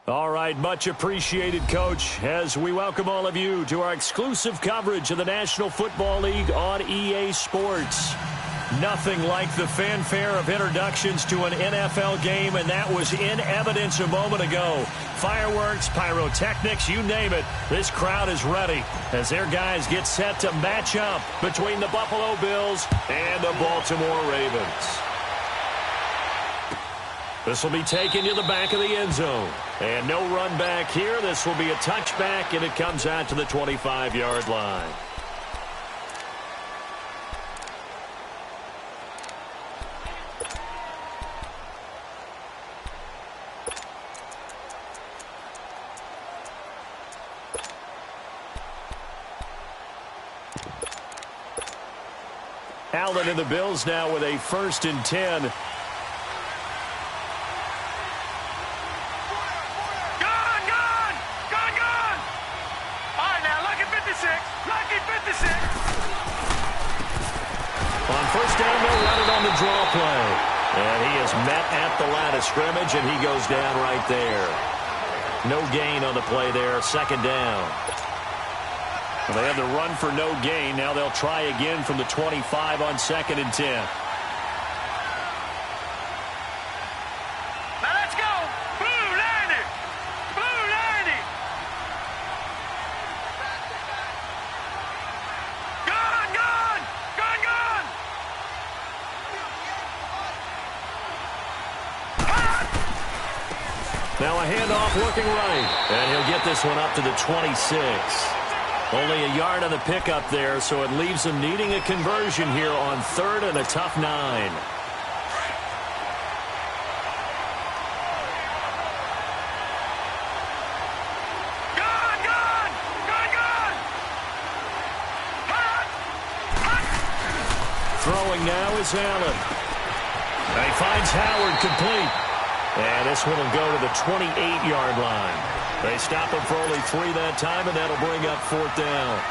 All right, much appreciated, Coach, as we welcome all of you to our exclusive coverage of the National Football League on EA Sports. Nothing like the fanfare of introductions to an NFL game, and that was in evidence a moment ago. Fireworks, pyrotechnics, you name it. This crowd is ready as their guys get set to match up between the Buffalo Bills and the Baltimore Ravens. This will be taken to the back of the end zone. And no run back here. This will be a touchback, and it comes out to the 25-yard line. Allen and the Bills now with a 1st and 10. On first down, they'll run it on the draw play. And he is met at the line of scrimmage, and he goes down right there. No gain on the play there, 2nd down. Well, they had the run for no gain. Now they'll try again from the 25 on 2nd and 10. Now a handoff looking right, and he'll get this one up to the 26. Only a yard on the pickup there, so it leaves him needing a conversion here on 3rd and a tough 9. Throwing now is Allen. And he finds Howard complete. And this one will go to the 28-yard line. They stop him for only 3 that time, and that'll bring up 4th down.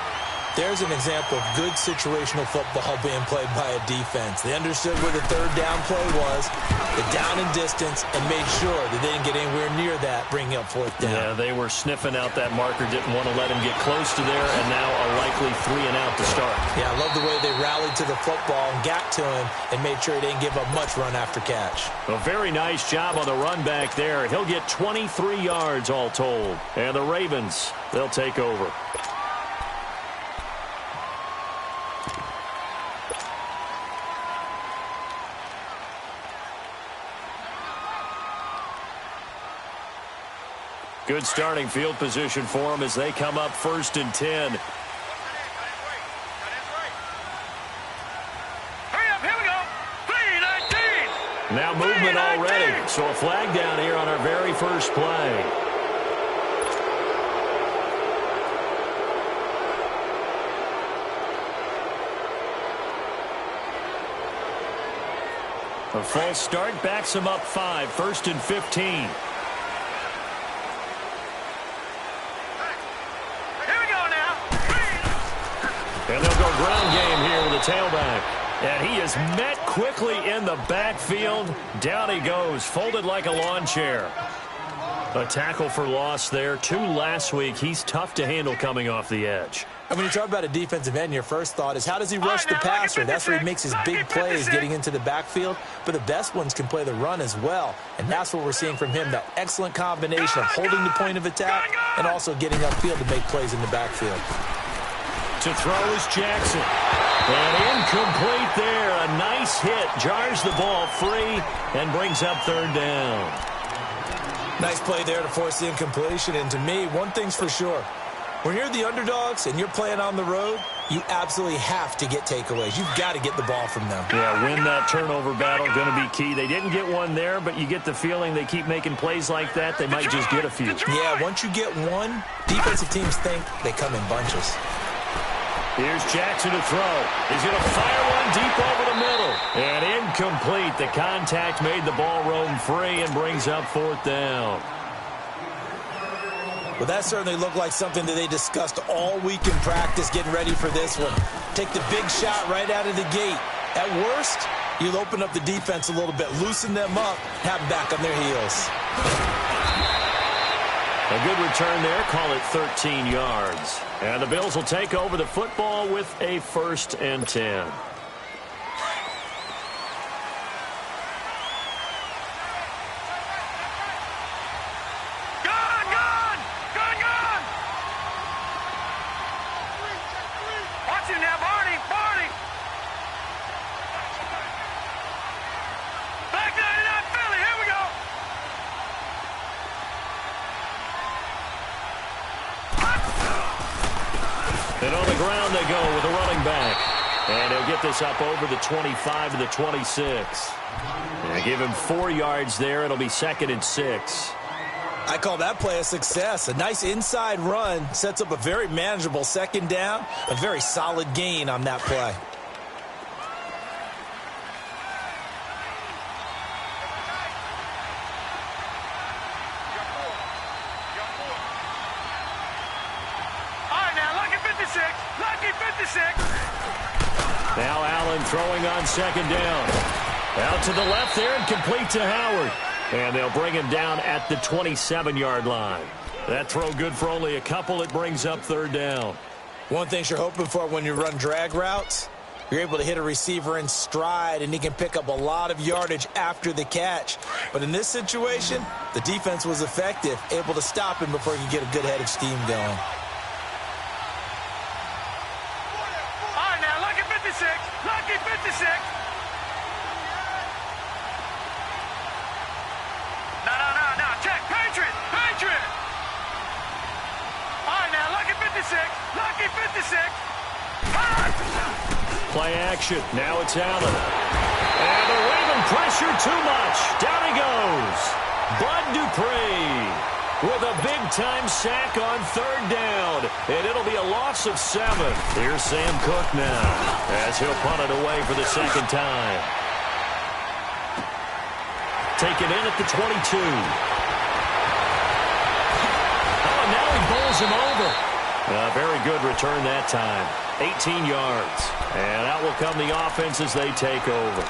There's an example of good situational football being played by a defense. They understood where the 3rd down play was, the down and distance, and made sure that they didn't get anywhere near that, bringing up 4th down. Yeah, they were sniffing out that marker, didn't want to let him get close to there, and now a likely 3 and out to start. Yeah, I love the way they rallied to the football and got to him and made sure he didn't give up much run after catch. A very nice job on the run back there. He'll get 23 yards all told. And the Ravens, they'll take over. Good starting field position for them as they come up 1st and 10. Now movement already, so a flag down here on our very first play. A false start backs him up 5, 1st and 15. And they'll go ground game here with a tailback. And he is met quickly in the backfield. Down he goes, folded like a lawn chair. A tackle for loss there. 2 last week. He's tough to handle coming off the edge. And when you talk about a defensive end, your first thought is, how does he rush the passer? That's where he makes his big plays, getting into the backfield. But the best ones can play the run as well. And that's what we're seeing from him, that excellent combination of holding the point of attack and also getting upfield to make plays in the backfield. To throw is Jackson. And incomplete there. A nice hit. Jars the ball free and brings up 3rd down. Nice play there to force the incompletion. And to me, one thing's for sure. When you're the underdogs and you're playing on the road, you absolutely have to get takeaways. You've got to get the ball from them. Yeah, win that turnover battle, going to be key. They didn't get one there, but you get the feeling they keep making plays like that, they might just get a few. Yeah, once you get one, defensive teams think they come in bunches. Here's Jackson to throw. He's going to fire one deep over the middle. And incomplete. The contact made the ball roam free and brings up 4th down. Well, that certainly looked like something that they discussed all week in practice, getting ready for this one. Take the big shot right out of the gate. At worst, you'll open up the defense a little bit, loosen them up, have them back on their heels. A good return there. Call it 13 yards. And the Bills will take over the football with a 1st and 10. And on the ground they go with a running back. And he'll get this up over the 25 to the 26. And give him 4 yards there. It'll be 2nd and 6. I call that play a success. A nice inside run sets up a very manageable 2nd down. A very solid gain on that play. Now Allen throwing on 2nd down. Out to the left there and complete to Howard. And they'll bring him down at the 27-yard line. That throw good for only a couple. It brings up 3rd down. One thing you're hoping for when you run drag routes, you're able to hit a receiver in stride, and he can pick up a lot of yardage after the catch. But in this situation, the defense was effective, able to stop him before he could get a good head of steam going. Lucky 56. No. Check. Patriot. All right, now, lucky 56. Lucky 56. Play action. Now it's Allen. And the Raven pressure too much. Down he goes. Bud Dupree with a big-time sack on 3rd down. And it'll be a loss of 7. Here's Sam Cook now as he'll punt it away for the 2nd time. Taken in at the 22. Oh, and now he bowls him over. A very good return that time. 18 yards. And out will come the offense as they take over.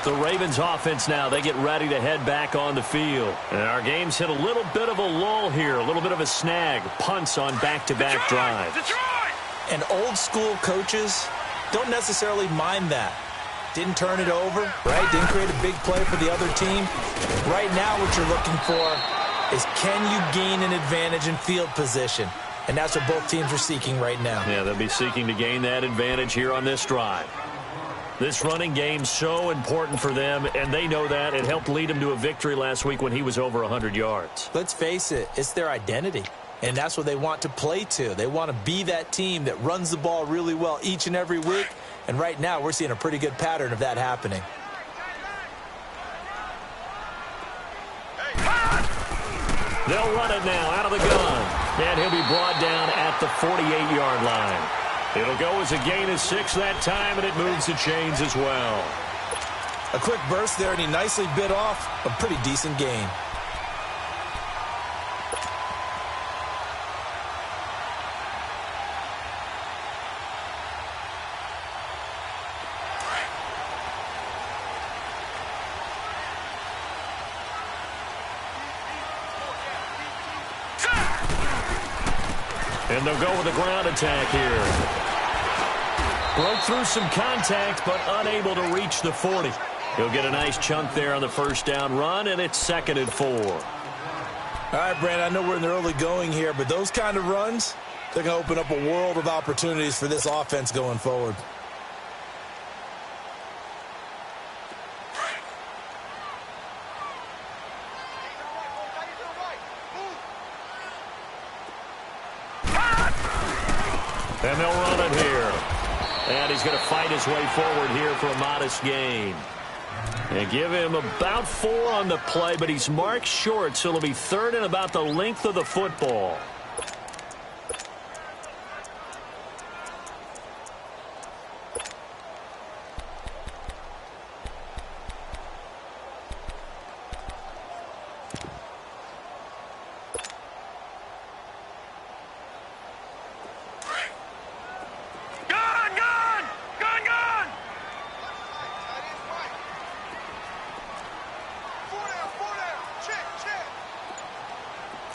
The Ravens offense now, they get ready to head back on the field. And our game's hit a little bit of a lull here, a little bit of a snag. Punts on back-to-back drives. And old-school coaches don't necessarily mind that. Didn't turn it over, right? Didn't create a big play for the other team. Right now what you're looking for is, can you gain an advantage in field position? And that's what both teams are seeking right now. Yeah, they'll be seeking to gain that advantage here on this drive. This running game's so important for them, and they know that. It helped lead them to a victory last week when he was over 100 yards. Let's face it, it's their identity, and that's what they want to play to. They want to be that team that runs the ball really well each and every week, and right now we're seeing a pretty good pattern of that happening. They'll run it now out of the gun, and he'll be brought down at the 48-yard line. It'll go as a gain of 6 that time, and it moves the chains as well. A quick burst there, and he nicely bit off a pretty decent gain. And they'll go with a ground attack here. Broke through some contact, but unable to reach the 40. He'll get a nice chunk there on the 1st down run, and it's 2nd and 4. All right, Brandon, I know we're in the early going here, but those kind of runs, they're going to open up a world of opportunities for this offense going forward. And they'll run it here. And he's going to fight his way forward here for a modest gain. And give him about 4 on the play, but he's marked short, so it'll be 3rd and about the length of the football.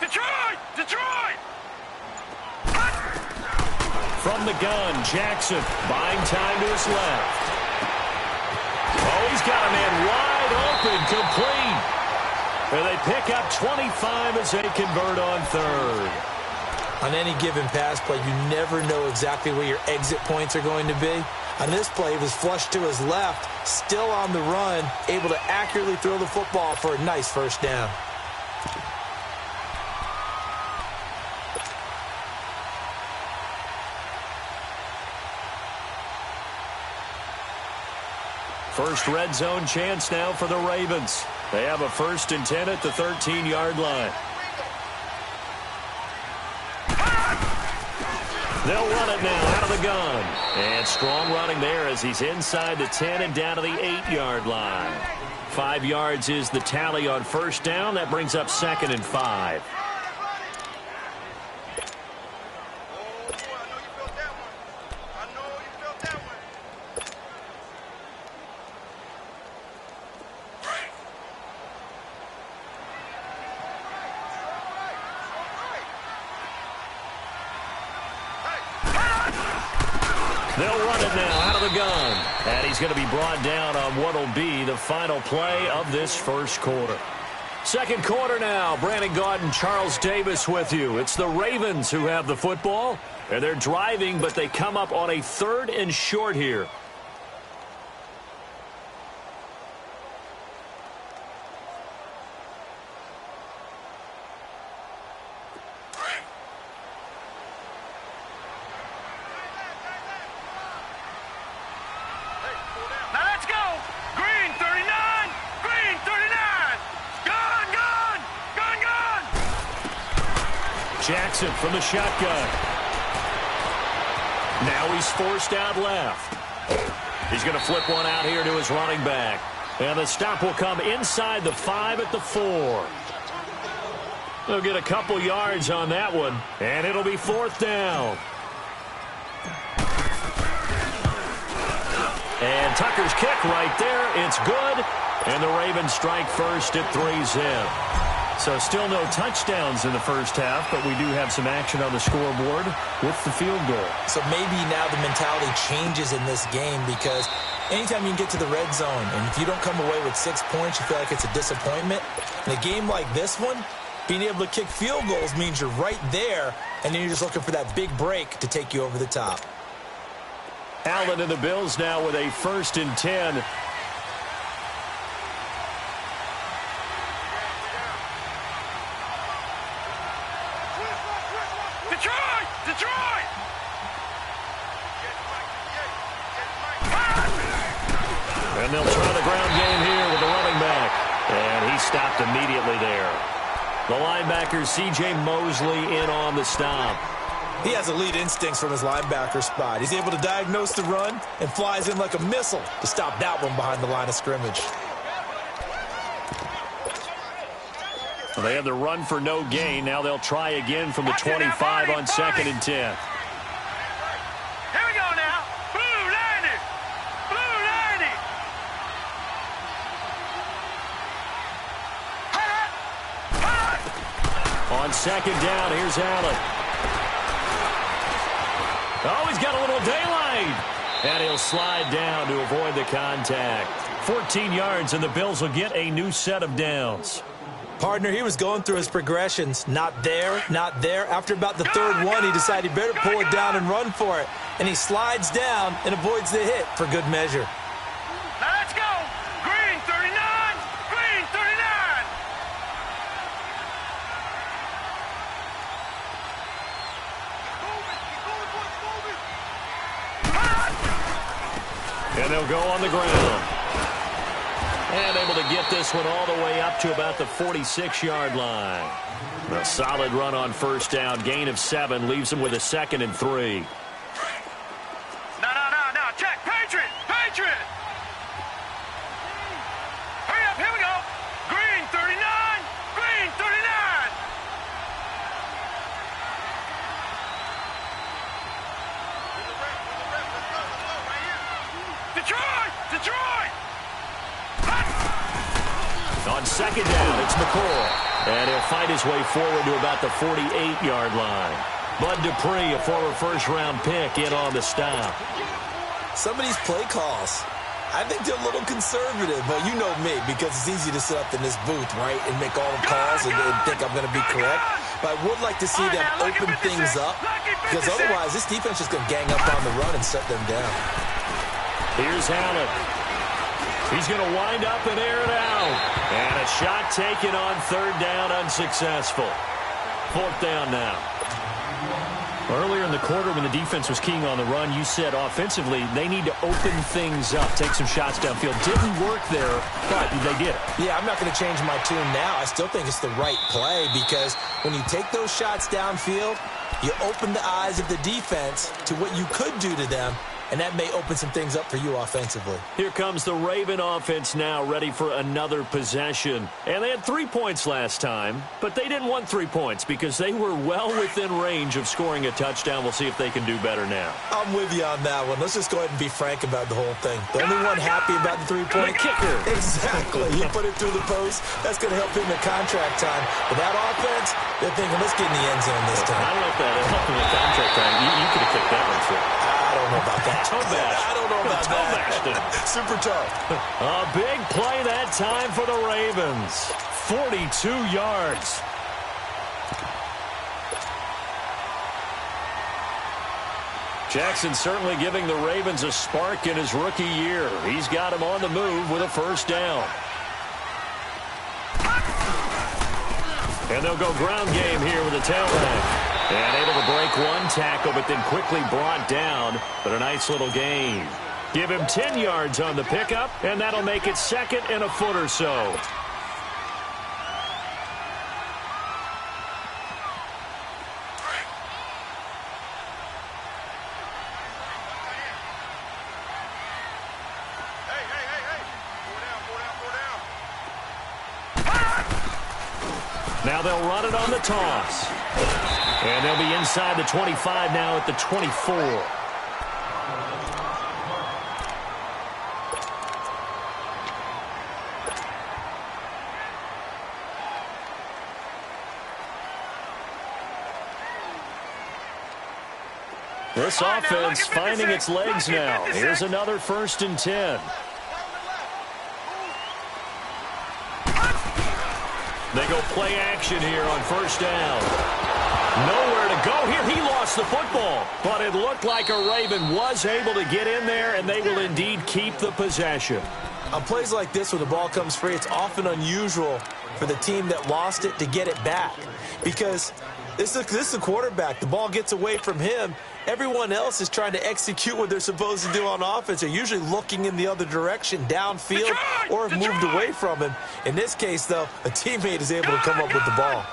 Detroit! Detroit! From the gun, Jackson buying time to his left. Oh, he's got a man wide open, complete. And they pick up 25 as they convert on third. On any given pass play, you never know exactly where your exit points are going to be. On this play, he was flushed to his left, still on the run, able to accurately throw the football for a nice first down. First red zone chance now for the Ravens. They have a 1st and 10 at the 13-yard line. They'll run it now out of the gun. And strong running there as he's inside the 10 and down to the 8-yard line. 5 yards is the tally on first down. That brings up 2nd and 5. They'll run it now out of the gun. And he's going to be brought down on what will be the final play of this first quarter. Second quarter now. Brandon Gaudin, Charles Davis with you. It's the Ravens who have the football. And they're driving, but they come up on a 3rd and short here. Jackson from the shotgun. Now he's forced out left. He's going to flip one out here to his running back. And the stop will come inside the 5 at the 4. They'll get a couple yards on that one. And it'll be 4th down. And Tucker's kick right there. It's good. And the Ravens strike first at 3-zip. So still no touchdowns in the first half, but we do have some action on the scoreboard with the field goal. So maybe now the mentality changes in this game because anytime you can get to the red zone and if you don't come away with 6 points, you feel like it's a disappointment. In a game like this one, being able to kick field goals means you're right there, and then you're just looking for that big break to take you over the top. Allen and the Bills now with a 1st and 10. Detroit! Detroit! And they'll try the ground game here with the running back. And he stopped immediately there. The linebacker, C.J. Mosley, in on the stop. He has elite instincts from his linebacker spot. He's able to diagnose the run and flies in like a missile to stop that one behind the line of scrimmage. Well, they have the run for no gain. Now they'll try again from the 25 on 2nd and 10. Here we go now. Blue 90. Blue 90. On 2nd down, here's Allen. Oh, he's got a little daylight. And he'll slide down to avoid the contact. 14 yards, and the Bills will get a new set of downs. Partner, he was going through his progressions. Not there, not there. After about the 3rd one, he decided he better pull it down and run for it. And he slides down and avoids the hit for good measure. Now let's go. Green 39. Green 39. And they'll go on the ground. And able to get this one all the way up to about the 46-yard line. A solid run on first down. Gain of 7 leaves him with a 2nd and 3. No. Check. Patriot. Patriot. Hurry up. Here we go. Green 39. Green 39. Detroit. Detroit. On 2nd down, it's McCoy. And he'll fight his way forward to about the 48-yard line. Bud Dupree, a former first-round pick, in on the stop. Some of these play calls, I think they're a little conservative, but you know me, because it's easy to sit up in this booth, right, and make all the calls and think I'm going to be correct. But I would like to see them open things up, because otherwise this defense is going to gang up on the run and shut them down. Here's Allen. He's going to wind up and air it out. And a shot taken on third down, unsuccessful. Fourth down now. Earlier in the quarter when the defense was keying on the run, you said offensively they need to open things up, take some shots downfield. Didn't work there, but they did it. Yeah, I'm not going to change my tune now. I still think it's the right play because when you take those shots downfield, you open the eyes of the defense to what you could do to them, and that may open some things up for you offensively. Here comes the Raven offense now, ready for another possession. And they had 3 points last time, but they didn't want 3 points because they were well within range of scoring a touchdown. We'll see if they can do better now. I'm with you on that one. Let's just go ahead and be frank about the whole thing. The only one happy about the three-point kicker. Exactly. You put it through the post. That's going to help him in contract time. But that offense, they're thinking, let's get in the end zone this time. I don't know if that helped him in contract time. You could have kicked that one for. I don't know about that. I don't know about that. Super tough. A big play that time for the Ravens. 42 yards. Jackson certainly giving the Ravens a spark in his rookie year. He's got him on the move with a first down. And they'll go ground game here with a tailback. And able to break one tackle, but then quickly brought down. But a nice little gain. Give him 10 yards on the pickup, and that'll make it second and a foot or so. Now they'll run it on the toss. And they'll be inside the 25 now at the 24. This offense finding its legs now. Here's another 1st and 10. They go play action here on first down. Nowhere to go here. He lost the football. But it looked like a Raven was able to get in there, and they will indeed keep the possession. On plays like this where the ball comes free, it's often unusual for the team that lost it to get it back. Because this is the quarterback. The ball gets away from him. Everyone else is trying to execute what they're supposed to do on offense. They're usually looking in the other direction, downfield, or have moved away from him. In this case, though, a teammate is able to come up with the ball.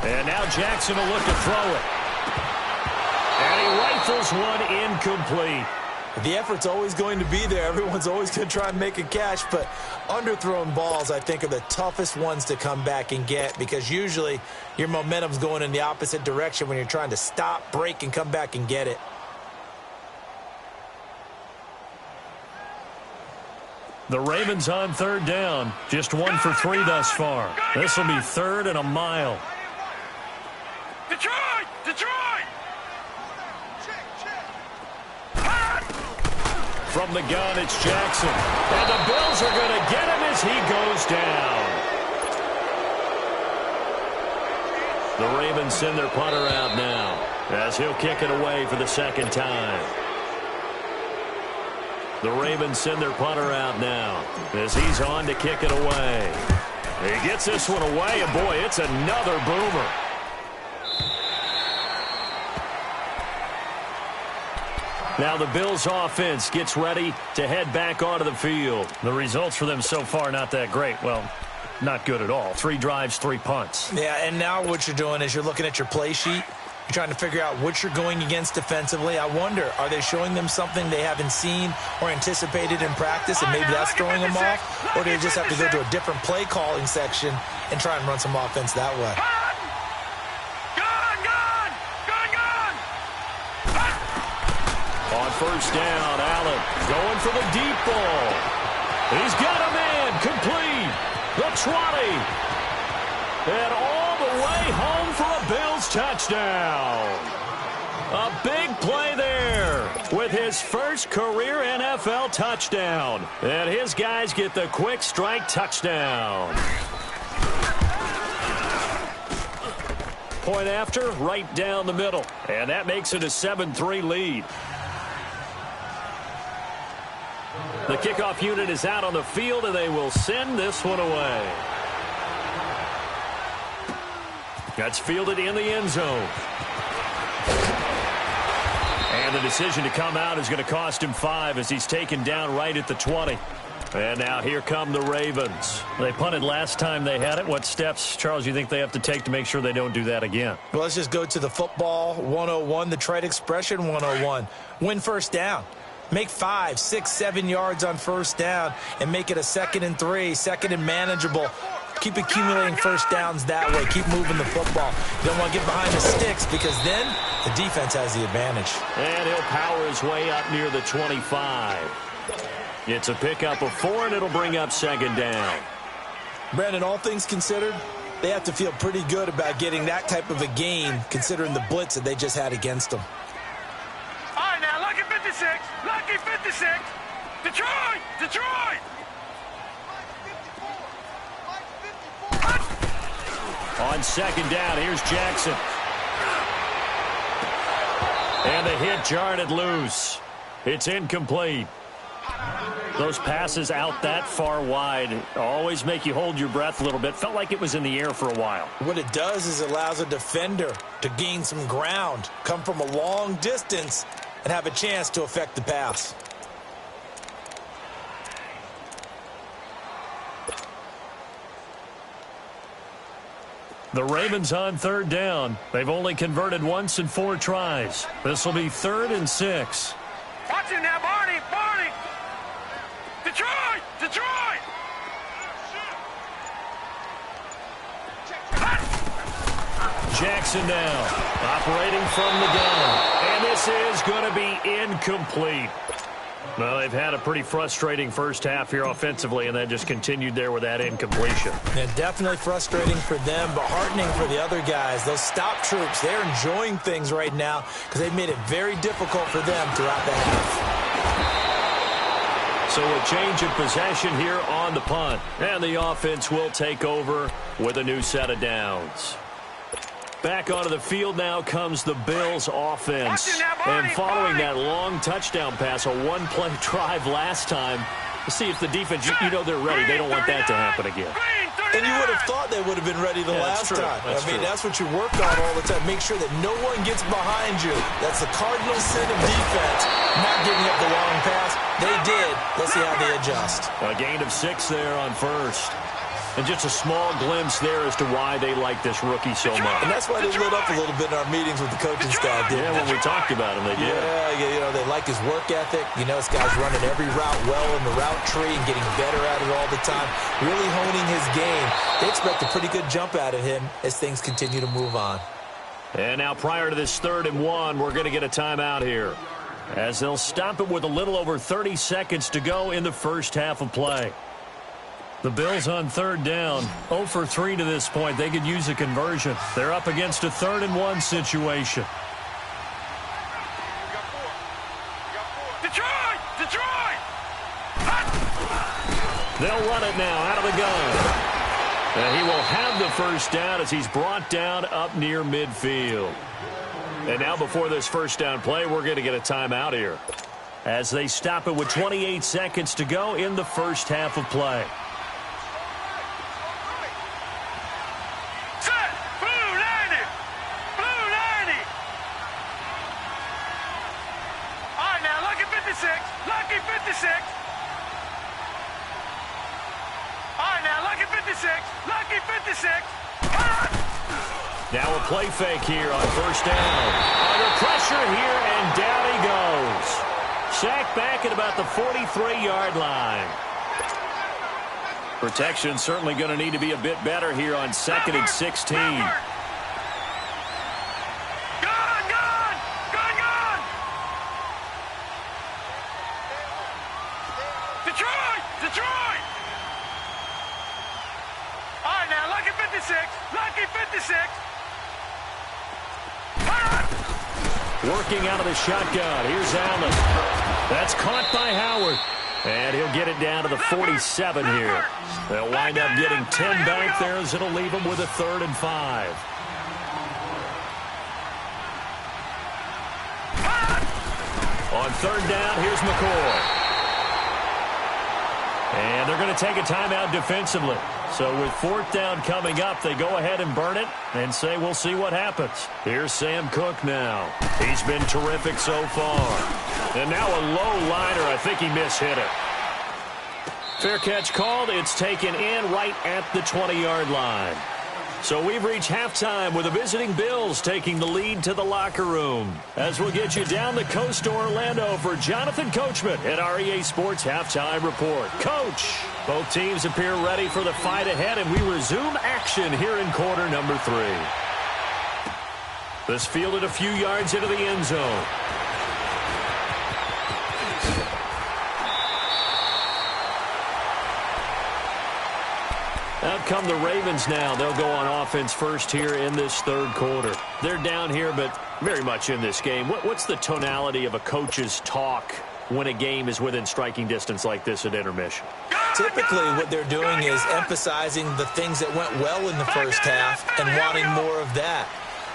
And now Jackson will look to throw it. And he rifles one incomplete. The effort's always going to be there. Everyone's always going to try and make a catch, but underthrown balls, I think, are the toughest ones to come back and get because usually your momentum's going in the opposite direction when you're trying to stop, break, and come back and get it. The Ravens on third down. Just 1 for 3 thus far. This will be 3rd and a mile. Detroit! Detroit! From the gun, it's Jackson. And the Bills are going to get him as he goes down. The Ravens send their punter out now as he'll kick it away for the second time. The Ravens send their punter out now as he's on to kick it away. He gets this one away, and boy, it's another boomer. Now the Bills offense gets ready to head back onto the field. The results for them so far not that great. Well, not good at all. 3 drives, 3 punts. Yeah, and now what you're doing is you're looking at your play sheet. You're trying to figure out what you're going against defensively. I wonder, are they showing them something they haven't seen or anticipated in practice, and maybe that's throwing them off? Or do they just have to go to a different play calling section and try and run some offense that way? first down. Allen going for the deep ball. He's got a man complete. The 20. And all the way home for a Bills touchdown. A big play there with his first career NFL touchdown. And his guys get the quick strike touchdown. Point after, right down the middle. And that makes it a 7-3 lead. The kickoff unit is out on the field, and they will send this one away. That's fielded in the end zone. And the decision to come out is going to cost him 5 as he's taken down right at the 20. And now here come the Ravens. They punted last time they had it. What steps, Charles, you think they have to take to make sure they don't do that again? Well, let's just go to the football 101, the trade expression 101. Win first down. Make 5, 6, 7 yards on first down and make it a 2nd and 3, 2nd and manageable. Keep accumulating first downs that way. Keep moving the football. You don't want to get behind the sticks because then the defense has the advantage. And he'll power his way up near the 25. It's a pickup of 4, and it'll bring up 2nd down. Brandon, all things considered, they have to feel pretty good about getting that type of a gain considering the blitz that they just had against them. All right, now, lucky 56. Lucky 56. Detroit! Detroit! On 2nd down, here's Jackson. And the hit jarred it loose. It's incomplete. Those passes out that far wide always make you hold your breath a little bit. Felt like it was in the air for a while. What it does is it allows a defender to gain some ground, come from a long distance, and have a chance to affect the pass. The Ravens on 3rd down. They've only converted once in 4 tries. This will be 3rd and 6. Watch him now, Barney! Barney! Detroit! Detroit! Jackson now, operating from the gun. And this is going to be incomplete. Well, they've had a pretty frustrating first half here offensively, and then just continued there with that incompletion. And definitely frustrating for them, but heartening for the other guys. Those stop troops, they're enjoying things right now because they've made it very difficult for them throughout the half. So a change of possession here on the punt. And the offense will take over with a new set of downs. Back onto the field now comes the Bills offense. And following that long touchdown pass, a one-play drive last time, to see if the defense, you know they're ready. They don't want that to happen again. And you would have thought they would have been ready the last time. That's what you work on all the time. Make sure that no one gets behind you. That's the cardinal sin of defense, not giving up the long pass. They did. Let's see how they adjust. A gain of 6 there on first. And just a small glimpse there as to why they like this rookie so much. And that's why they lit up a little bit in our meetings with the coaching staff. Yeah, when we talked about him, they did. Yeah, you know, they like his work ethic. You know, this guy's running every route well in the route tree and getting better at it all the time. Really honing his game. They expect a pretty good jump out of him as things continue to move on. And now prior to this 3rd and 1, we're going to get a timeout here, as they'll stop it with a little over 30 seconds to go in the first half of play. The Bills on 3rd down, 0 for 3 to this point. They could use a conversion. They're up against a 3rd and 1 situation. Detroit! Detroit! They'll run it now out of the gun. And he will have the first down as he's brought down up near midfield. And now before this first down play, we're going to get a timeout here, as they stop it with 28 seconds to go in the first half of play. Now a play fake here on first down. Under pressure here, and down he goes. Sacked back at about the 43-yard line. Protection certainly going to need to be a bit better here on 2nd and 16. Detroit! Detroit! All right, now, lucky 56. Lucky 56. Working out of the shotgun. Here's Allen. That's caught by Howard. And he'll get it down to the 47 here. They'll wind up getting 10 back there as it'll leave them with a 3rd and 5. On 3rd down, here's McCoy. And they're going to take a timeout defensively. So with 4th down coming up, they go ahead and burn it and say we'll see what happens. Here's Sam Cook now. He's been terrific so far. And now a low liner. I think he mishit it. Fair catch called. It's taken in right at the 20-yard line. So we've reached halftime with the visiting Bills taking the lead to the locker room. As we'll get you down the coast to Orlando for Jonathan Coachman at our EA Sports Halftime Report. Coach, both teams appear ready for the fight ahead, and we resume action here in quarter number 3. This fielded a few yards into the end zone. Out come the Ravens now. They'll go on offense first here in this 3rd quarter. They're down here, but very much in this game. What's the tonality of a coach's talk when a game is within striking distance like this at intermission? Typically, what they're doing is emphasizing the things that went well in the first half and wanting more of that.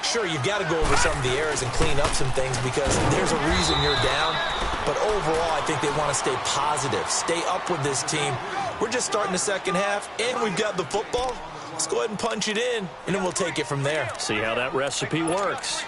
Sure, you've got to go over some of the errors and clean up some things because there's a reason you're down. But overall, I think they want to stay positive, stay up with this team. We're just starting the second half, and we've got the football. Let's go ahead and punch it in, and then we'll take it from there. See how that recipe works.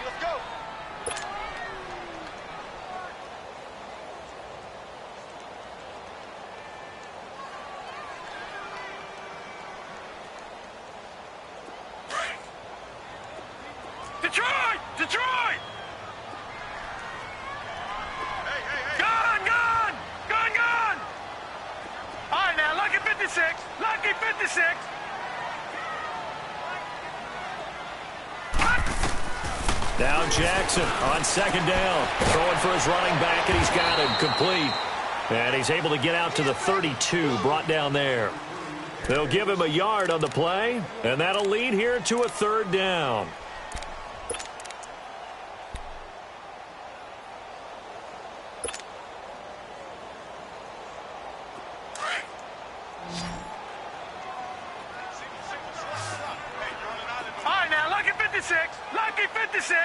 Detroit! Detroit! Gun! Gun! Gun! Gun! All right, now, lucky 56. Lucky 56. Now Jackson on 2nd down. Throwing for his running back, and he's got him complete. And he's able to get out to the 32, brought down there. They'll give him a yard on the play, and that'll lead here to a 3rd down. All right, now, lucky 56. Lucky 56.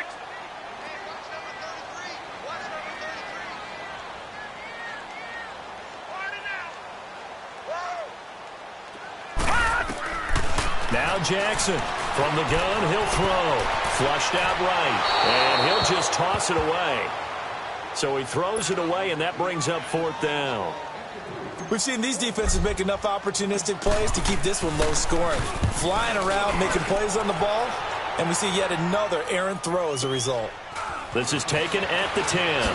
Now Jackson from the gun, he'll throw. Flushed out right, and he'll just toss it away. So he throws it away, and that brings up 4th down. We've seen these defenses make enough opportunistic plays to keep this one low scoring. Flying around, making plays on the ball, and we see yet another errant throw as a result. This is taken at the 10.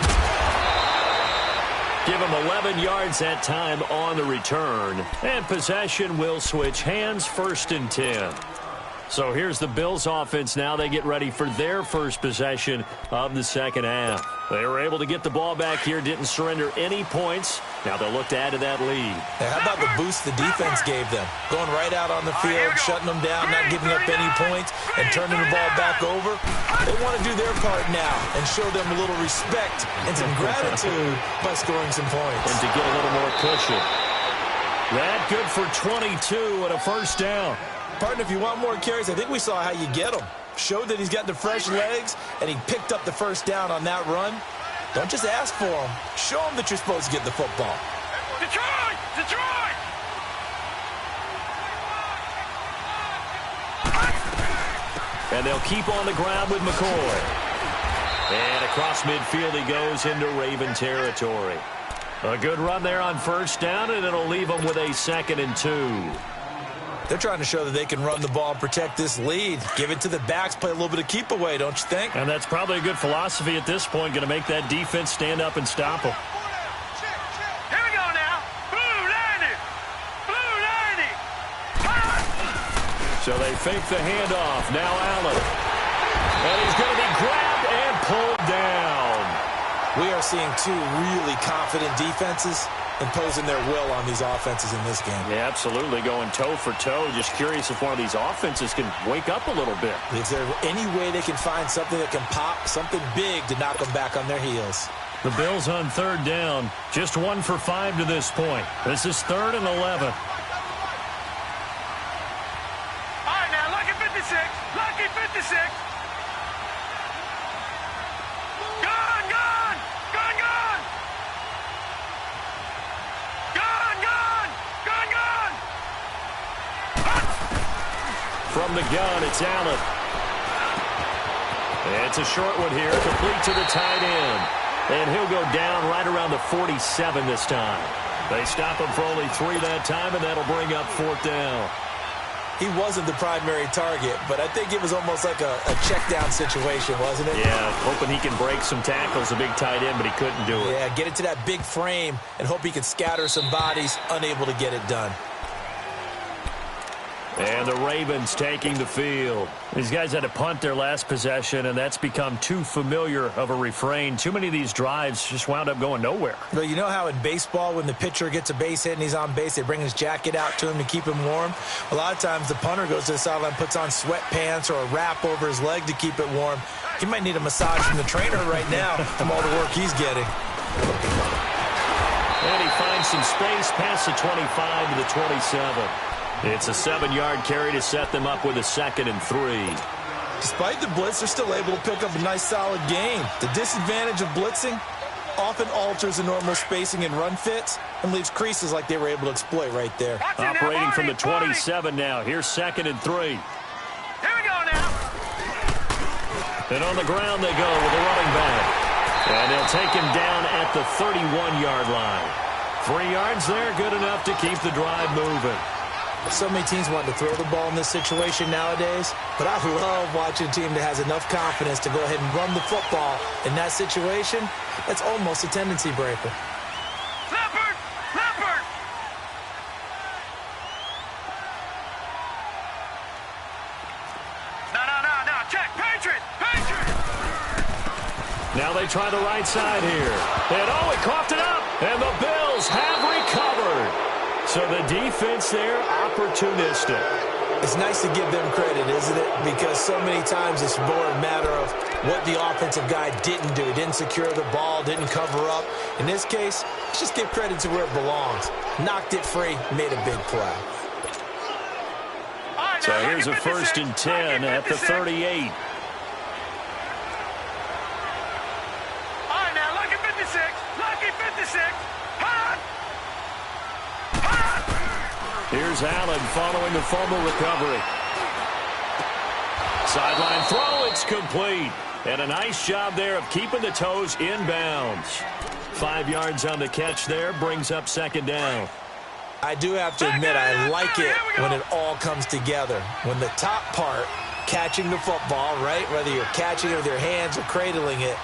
Give him 11 yards that time on the return. And possession will switch hands, 1st and 10. So here's the Bills offense now. They get ready for their first possession of the second half. They were able to get the ball back here, didn't surrender any points. Now they'll look to add to that lead. Now, how about the boost the defense gave them? Going right out on the field, shutting them down, not giving up any points, and turning the ball back over. They want to do their part now and show them a little respect and some gratitude by scoring some points. And to get a little more cushion. That good for 22 and a 1st down. Partner, if you want more carries, I think we saw how you get them. Showed that he's got the fresh legs, and he picked up the 1st down on that run. Don't just ask for him. Show him that you're supposed to get the football. Detroit! Detroit! And they'll keep on the ground with McCoy. And across midfield he goes into Raven territory. A good run there on 1st down, and it'll leave them with a 2nd and 2. They're trying to show that they can run the ball and protect this lead. Give it to the backs, play a little bit of keep away, don't you think? And that's probably a good philosophy at this point, going to make that defense stand up and stop them. Here we go now. Blue 90. Blue 90. So they fake the handoff. Now Allen. And he's going to be grabbed and pulled down. We are seeing two really confident defenses. imposing their will on these offenses in this game. Yeah, absolutely, going toe for toe. Just curious if one of these offenses can wake up a little bit. Is there any way they can find something that can pop, something big to knock them back on their heels? The Bills on third down, just 1 for 5 to this point. This is 3rd and 11. All right, now, lucky 56. Lucky 56. Gone, gone. Gone, gone. Gone, gone. Gone, gone. From the gun, it's Allen. It's a short one here, complete to the tight end. And he'll go down right around the 47 this time. They stop him for only 3 that time, and that'll bring up 4th down. He wasn't the primary target, but I think it was almost like a check-down situation, wasn't it? Yeah, hoping he can break some tackles, a big tight end, but he couldn't do it. Yeah, get it to that big frame and hope he can scatter some bodies, unable to get it done. And the Ravens taking the field. These guys had to punt their last possession, and that's become too familiar of a refrain. Too many of these drives just wound up going nowhere. Well, you know how in baseball, when the pitcher gets a base hit and he's on base, they bring his jacket out to him to keep him warm? A lot of times the punter goes to the sideline, puts on sweatpants or a wrap over his leg to keep it warm. He might need a massage from the trainer right now from all the work he's getting. And he finds some space past the 25 to the 27. It's a 7-yard carry to set them up with a 2nd and 3. Despite the blitz, they're still able to pick up a nice, solid gain. The disadvantage of blitzing often alters the normal spacing and run fits and leaves creases like they were able to exploit right there. Operating from the 27 now. Here's 2nd and 3. Here we go now. And on the ground they go with the running back. And they'll take him down at the 31-yard line. 3 yards there, good enough to keep the drive moving. So many teams want to throw the ball in this situation nowadays, but I love watching a team that has enough confidence to go ahead and run the football in that situation. That's almost a tendency breaker. Leopard! Leopard! No. Check. Patriot! Patriot! Now they try the right side here. And he coughed it up. And the Bills have recovered. So the defense there, opportunistic. It's nice to give them credit, isn't it? Because so many times it's more a matter of what the offensive guy didn't do. Didn't secure the ball, didn't cover up. In this case, let's just give credit to where it belongs. Knocked it free, made a big play. So here's a 1st and 10 at the 38. All right, now, lucky 56. Lucky 56. Hot! Here's Allen following the fumble recovery. Sideline throw, it's complete. And a nice job there of keeping the toes inbounds. 5 yards on the catch there, brings up 2nd down. I do have to admit, I like it when it all comes together. When the top part, catching the football, right, whether you're catching it with your hands or cradling it,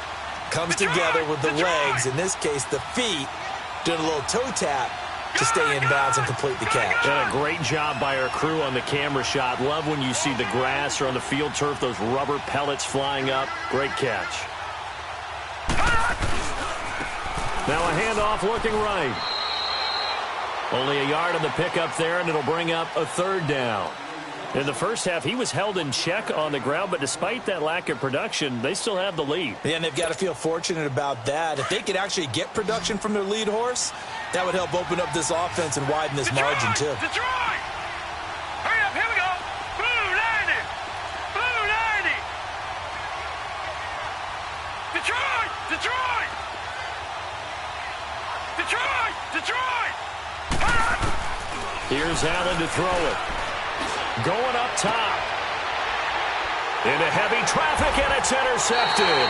comes together with the legs, in this case the feet, doing a little toe tap to stay in bounds and complete the catch. And a great job by our crew on the camera shot. Love when you see the grass or on the field turf, those rubber pellets flying up. Great catch. Now a handoff looking right. Only a yard on the pickup there, and it'll bring up a 3rd down. In the first half, he was held in check on the ground, but despite that lack of production, they still have the lead. Yeah, and they've got to feel fortunate about that. If they could actually get production from their lead horse, that would help open up this offense and widen this margin, too. Detroit! Hurry up, here we go! Blue 90! Blue 90! Detroit! Detroit! Detroit! Detroit! Here's Allen to throw it. Going up top. Into heavy traffic, and it's intercepted.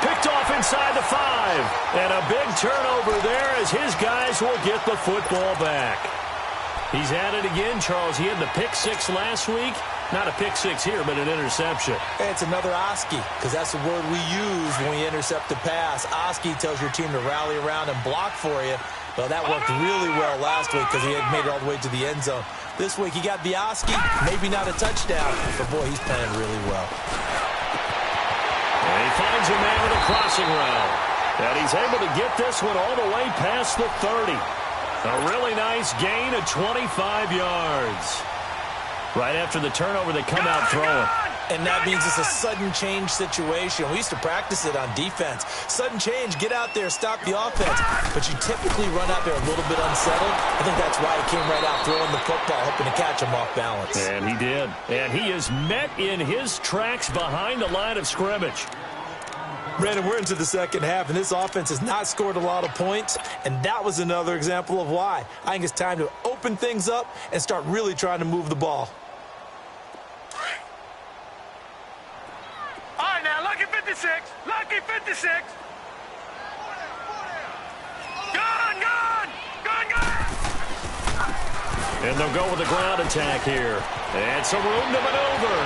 Picked off inside the 5. And a big turnover there as his guys will get the football back. He's at it again, Charles. He had the pick 6 last week. Not a pick 6 here, but an interception. It's another Oski, because that's the word we use when we intercept the pass. Oski tells your team to rally around and block for you. Well, that worked really well last week because he had made it all the way to the end zone. This week he got the Oski, maybe not a touchdown, but boy, he's playing really well. And he finds a man with a crossing route. And he's able to get this one all the way past the 30. A really nice gain of 25 yards. Right after the turnover, they come out throwing. And that means it's a sudden change situation. We used to practice it on defense. Sudden change, get out there, stop the offense. But you typically run out there a little bit unsettled. I think that's why he came right out throwing the football, hoping to catch him off balance. And he did. And he is met in his tracks behind the line of scrimmage. Brandon, we're into the second half, and this offense has not scored a lot of points, and that was another example of why. I think it's time to open things up and start really trying to move the ball. All right, now, lucky 56. Lucky 56. Gun! And they'll go with the ground attack here. And some room to maneuver.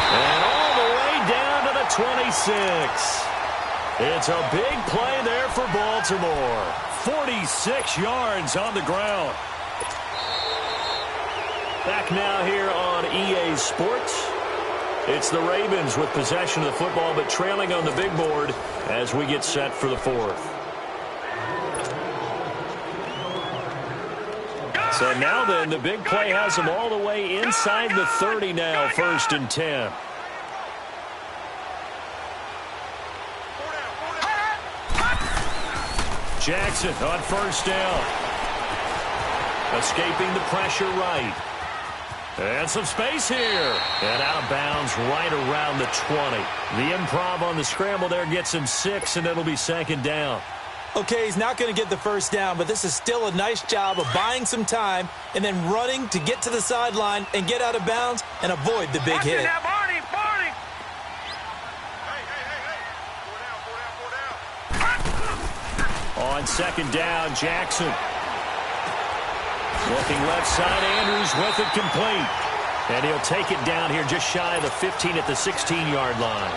And all the way down to the 26. It's a big play there for Baltimore. 46 yards on the ground. Back now here on EA Sports. It's the Ravens with possession of the football, but trailing on the big board as we get set for the fourth. So now then, the big play has them all the way inside the 30 now, 1st and 10. Jackson on 1st down. Escaping the pressure right. And some space here. And out of bounds right around the 20. The improv on the scramble there gets him 6, and it'll be 2nd down. Okay, he's not going to get the 1st down, but this is still a nice job of buying some time and then running to get to the sideline and get out of bounds and avoid the big hit. Now, Barney. On 2nd down, Jackson. Looking left side, Andrews with it complete. And he'll take it down here just shy of the 15 at the 16-yard line.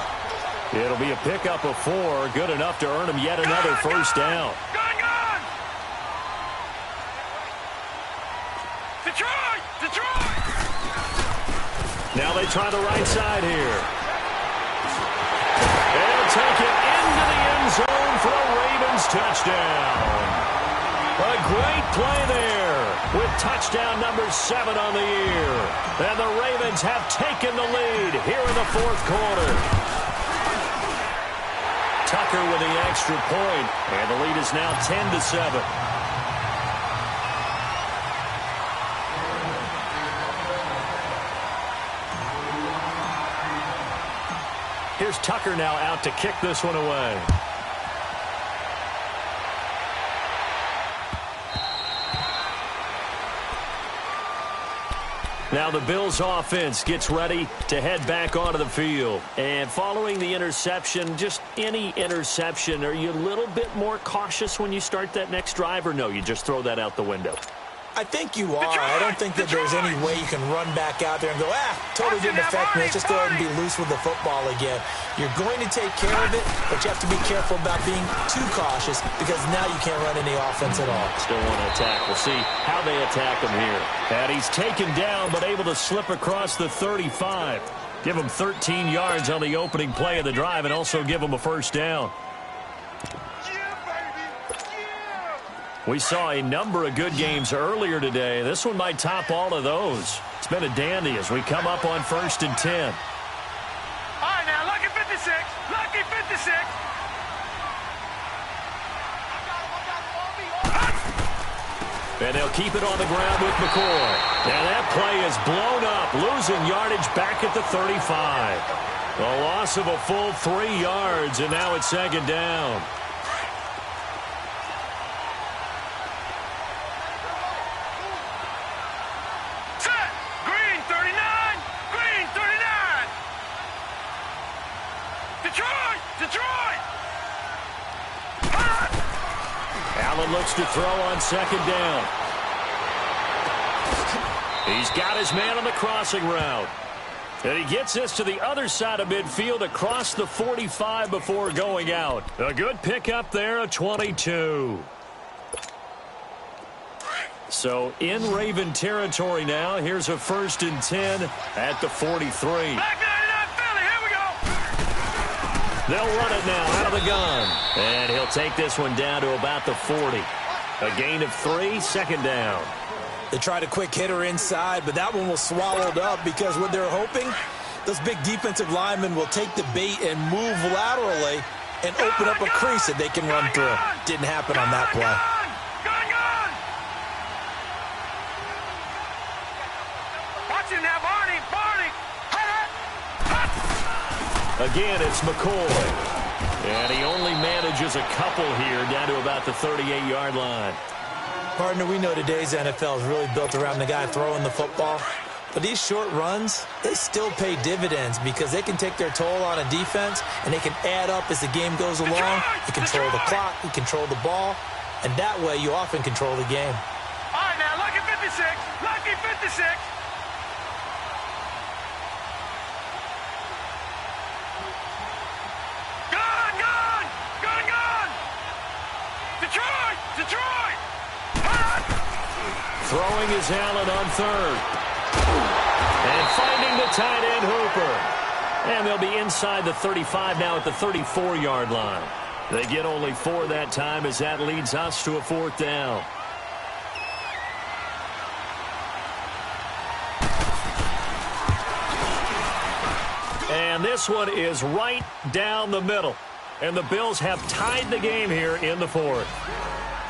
It'll be a pickup of 4, good enough to earn him yet another 1st down. Gun! Detroit! Now they try the right side here. They'll take it into the end zone for a Ravens touchdown. A great play there with touchdown number 7 on the year. And the Ravens have taken the lead here in the 4th quarter. Tucker with the extra point, and the lead is now 10-7. Here's Tucker now out to kick this one away. Now the Bills offense gets ready to head back onto the field. And following the interception, just any interception, are you a little bit more cautious when you start that next drive, or no, you just throw that out the window? I think you are. I don't think that there's any way you can run back out there and go, totally didn't affect me. Let's just go ahead and be loose with the football again. You're going to take care of it, but you have to be careful about being too cautious because now you can't run any offense at all. Still want to attack. We'll see how they attack him here. And he's taken down, but able to slip across the 35. Give him 13 yards on the opening play of the drive and also give him a 1st down. We saw a number of good games earlier today. This one might top all of those. It's been a dandy as we come up on 1st and 10. All right, now, lucky 56. Lucky 56. And they'll keep it on the ground with McCoy. And that play is blown up, losing yardage back at the 35. A loss of a full 3 yards, and now it's 2nd down. Allen looks to throw on 2nd down. He's got his man on the crossing route. And he gets this to the other side of midfield across the 45 before going out. A good pickup there of 22. So in Raven territory now. Here's a 1st and 10 at the 43. Back 99 Philly, here we go. They'll run it now out of the gun. And he'll take this one down to about the 40. A gain of 3, second down. They tried a quick hitter inside, but that one was swallowed up because what they're hoping, those big defensive linemen will take the bait and move laterally and open up a crease that they can run through. Didn't happen on that play. Watch him now, Barney. Again, it's McCoy. And he only manages a couple here down to about the 38-yard line. Partner, we know today's NFL is really built around the guy throwing the football. But these short runs, they still pay dividends because they can take their toll on a defense and they can add up as the game goes along. You control the clock, you control the ball, and that way you often control the game. All right, now, lucky 56. Lucky 56. Detroit! Throwing is Allen on third. And finding the tight end Hooper. And they'll be inside the 35 now at the 34-yard line. They get only 4 that time as that leads us to a 4th down. And this one is right down the middle. And the Bills have tied the game here in the 4th.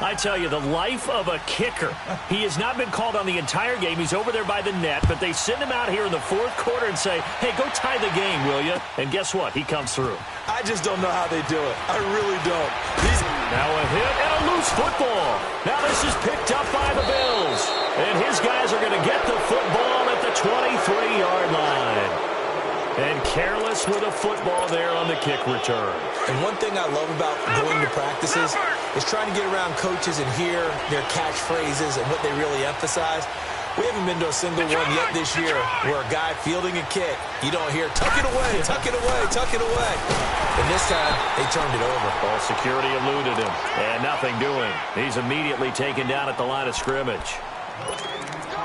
I tell you, the life of a kicker. He has not been called on the entire game. He's over there by the net, but they send him out here in the 4th quarter and say, hey, go tie the game, will you? And guess what? He comes through. I just don't know how they do it. I really don't. Now a hit and a loose football. Now this is picked up by the Bills. And his guys are going to get the football at the 23-yard line. And careless with a football there on the kick return. And one thing I love about going to practices is trying to get around coaches and hear their catchphrases and what they really emphasize. We haven't been to a single one yet this year where a guy fielding a kick, you don't hear, tuck it away, tuck it away, tuck it away. And this time, they turned it over. Ball security eluded him, and nothing doing. He's immediately taken down at the line of scrimmage.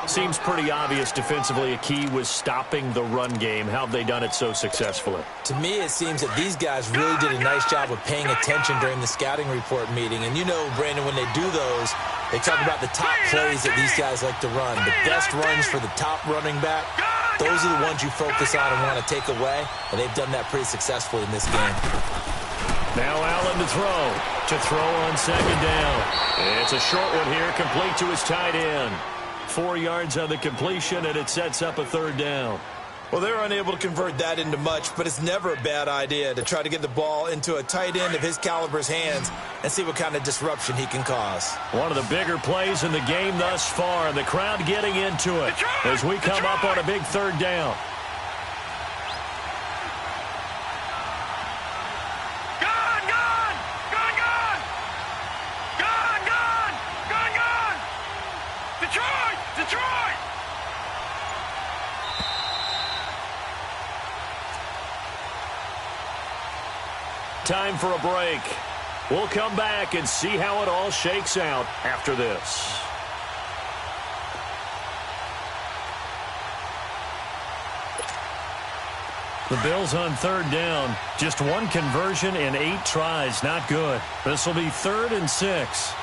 Seems pretty obvious defensively a key was stopping the run game. How have they done it so successfully? To me, it seems that these guys really did a nice job of paying attention during the scouting report meeting. And you know, Brandon, when they do those, they talk about the top plays that these guys like to run. The best runs for the top running back, those are the ones you focus on and want to take away. And they've done that pretty successfully in this game. Now Allen to throw on second down. It's a short one here, complete to his tight end. 4 yards on the completion, and it sets up a 3rd down. Well, they're unable to convert that into much, but it's never a bad idea to try to get the ball into a tight end of his caliber's hands and see what kind of disruption he can cause. One of the bigger plays in the game thus far, and the crowd getting into it as we come up on a big 3rd down. Detroit! Time for a break. We'll come back and see how it all shakes out after this. The Bills on 3rd down. Just 1 conversion in 8 tries. Not good. This will be 3rd and 6.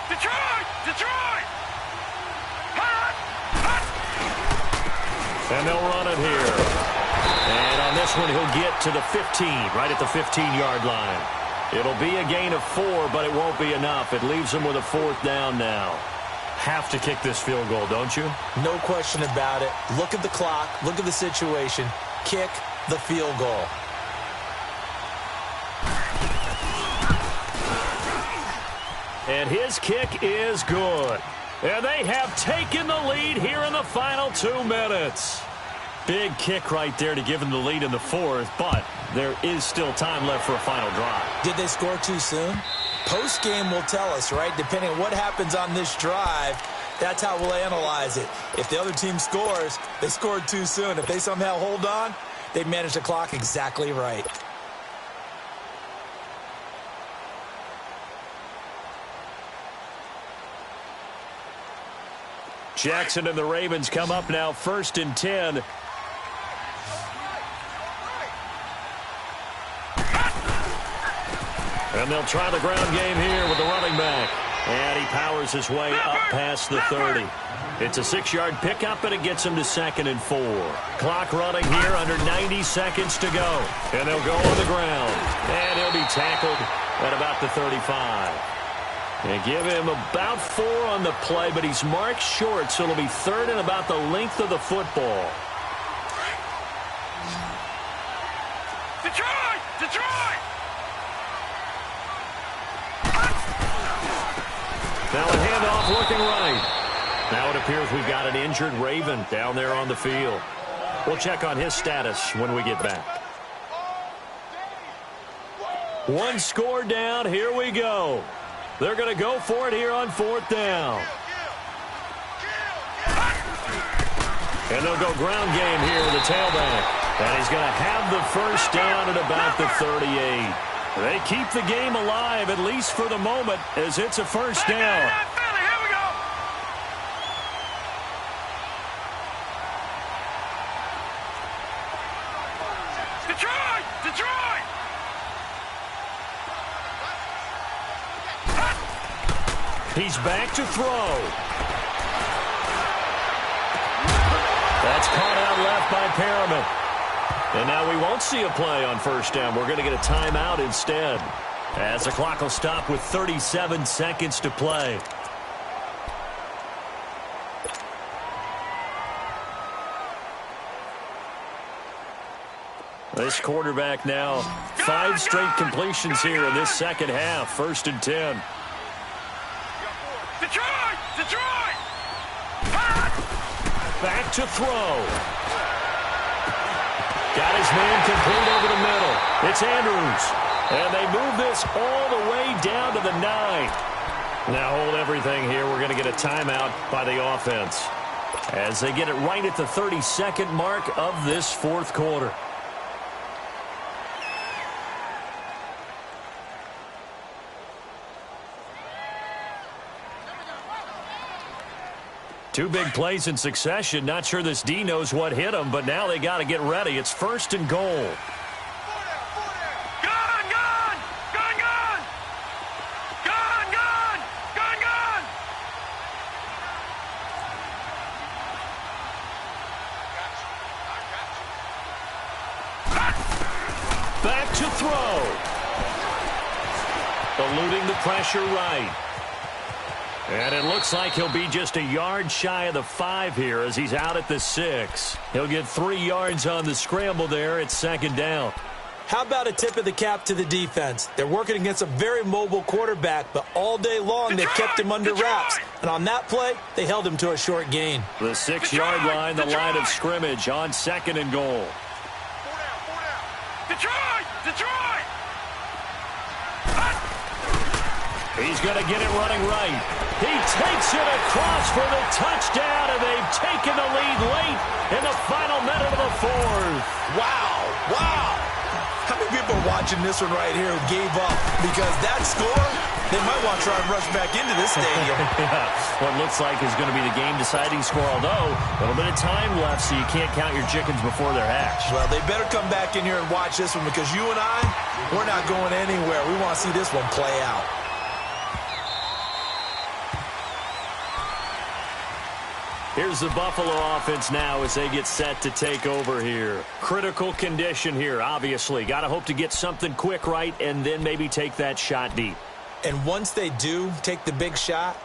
Detroit! And they'll run it here. And on this one, he'll get to the 15, right at the 15-yard line. It'll be a gain of 4, but it won't be enough. It leaves them with a 4th down now. Have to kick this field goal, don't you? No question about it. Look at the clock. Look at the situation. Kick the field goal. And his kick is good. And they have taken the lead here in the final 2 minutes. Big kick right there to give them the lead in the 4th, but there is still time left for a final drive. Did they score too soon? Post-game will tell us, right? Depending on what happens on this drive, that's how we'll analyze it. If the other team scores, they scored too soon. If they somehow hold on, they managed the clock exactly right. Jackson and the Ravens come up now 1st and 10. And they'll try the ground game here with the running back. And he powers his way up past the 30. It's a 6-yard pickup, and it gets him to 2nd and 4. Clock running here, under 90 seconds to go. And they'll go on the ground. And he'll be tackled at about the 35. And give him about 4 on the play, but he's marked short, so it'll be 3rd and about the length of the football. Detroit! Detroit! Now a handoff looking right. Now it appears we've got an injured Raven down there on the field. We'll check on his status when we get back. 1 score down. Here we go. They're going to go for it here on 4th down. And they'll go ground game here with the tailback. And he's going to have the 1st down at about the 38. They keep the game alive, at least for the moment, as it's a 1st down. Here we go. Detroit! Detroit! He's back to throw. That's caught out left by Perriman. And now we won't see a play on 1st down. We're going to get a timeout instead, as the clock will stop with 37 seconds to play. This quarterback now 5 straight completions here in this second half. 1st and 10. Detroit! Detroit! Back to throw. Got his man complete over the middle. It's Andrews. And they move this all the way down to the 9. Now hold everything here. We're going to get a timeout by the offense, as they get it right at the 32nd mark of this 4th quarter. Two big plays in succession. Not sure this D knows what hit him, but now they got to get ready. It's 1st and goal. Gun, gun! Gun, gun! Gun, gun! Gun, gun! Back to throw. Eluding the pressure right. And it looks like he'll be just a yard shy of the 5 here as he's out at the 6. He'll get 3 yards on the scramble there. It's 2nd down. How about a tip of the cap to the defense? They're working against a very mobile quarterback, but all day long they've kept him under wraps. And on that play, they held him to a short gain. The 6-yard line, the line of scrimmage on 2nd and goal. Detroit! Detroit! He's going to get it running right. He takes it across for the touchdown, and they've taken the lead late in the final minute of the 4th. Wow, wow. How many people are watching this one right here who gave up? Because that score, they might want to try and rush back into this stadium. Yeah, what looks like is going to be the game-deciding score, although a little bit of time left, so you can't count your chickens before they're hatched. Well, they better come back in here and watch this one, because you and I, we're not going anywhere. We want to see this one play out. Here's the Buffalo offense now as they get set to take over here. Critical condition here, obviously. Got to hope to get something quick right and then maybe take that shot deep. And once they do take the big shot,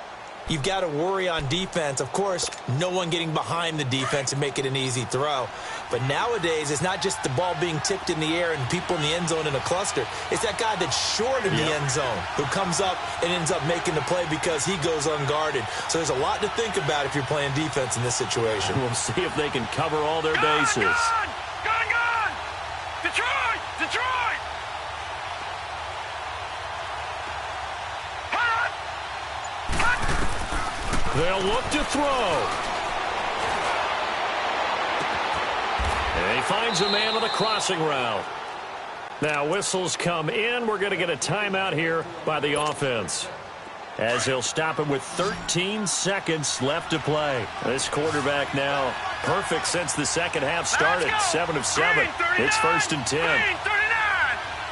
you've got to worry on defense. Of course, no one getting behind the defense and make it an easy throw. But nowadays, it's not just the ball being tipped in the air and people in the end zone in a cluster. It's that guy that's short in the end zone who comes up and ends up making the play because he goes unguarded. So there's a lot to think about if you're playing defense in this situation. We'll see if they can cover all their bases. Gun, gun, gun! Detroit! Detroit! They'll look to throw. And he finds a man on the crossing route. Now whistles come in. We're going to get a timeout here by the offense. as they'll stop him with 13 seconds left to play. This quarterback now perfect since the second half started. 7 of 7. It's 1st and 10. Green 39.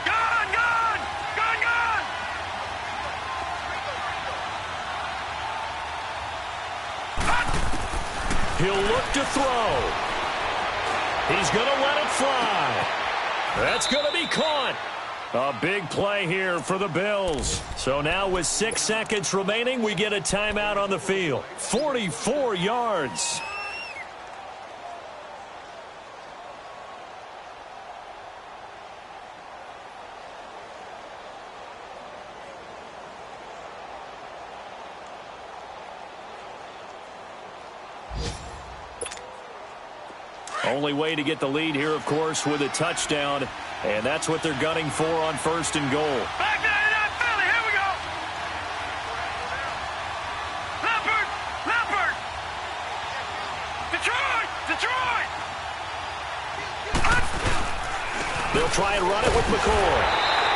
Gone, gone, gone, gone. He'll look to throw. He's going to let it fly. That's going to be caught. A big play here for the Bills. So now with 6 seconds remaining, we get a timeout on the field. 44 yards. Only way to get the lead here, of course, with a touchdown. And that's what they're gunning for on 1st and goal. Back 99, Philly, here we go. Leopard, Leopard. Detroit, Detroit. They'll try and run it with McCoy.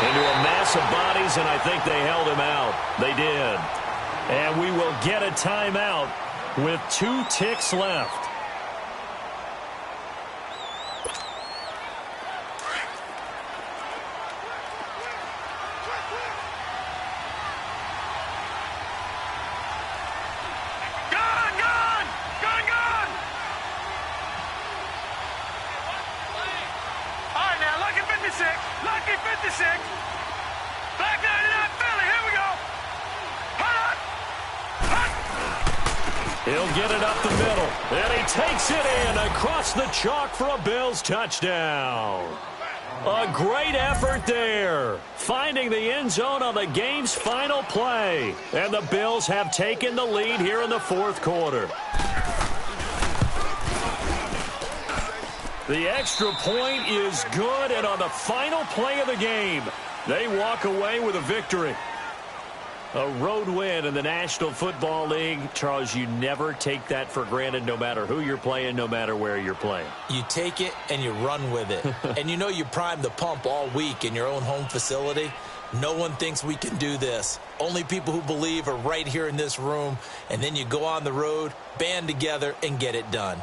Into a mass of bodies, and I think they held him out. They did. And we will get a timeout with 2 ticks left. Lucky 56. Back 99, Philly. Here we go. Hut, hut. He'll get it up the middle. And he takes it in across the chalk for a Bills touchdown. A great effort there. Finding the end zone on the game's final play. And the Bills have taken the lead here in the 4th quarter. The extra point is good, and on the final play of the game, they walk away with a victory. A road win in the National Football League. Charles, you never take that for granted, no matter who you're playing, no matter where you're playing. You take it and you run with it. And you know you primed the pump all week in your own home facility. No one thinks we can do this. Only people who believe are right here in this room. And then you go on the road, band together, and get it done.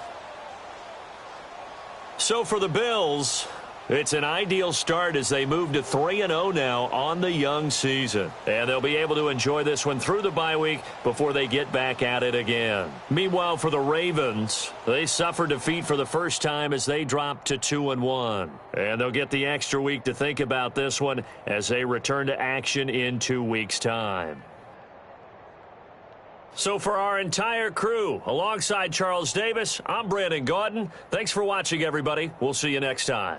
So for the Bills, it's an ideal start as they move to 3-0 now on the young season. And they'll be able to enjoy this one through the bye week before they get back at it again. Meanwhile, for the Ravens, they suffered defeat for the first time as they dropped to 2-1. And they'll get the extra week to think about this one as they return to action in 2 weeks' time. So for our entire crew, alongside Charles Davis, I'm Brandon Gaudin. Thanks for watching, everybody. We'll see you next time.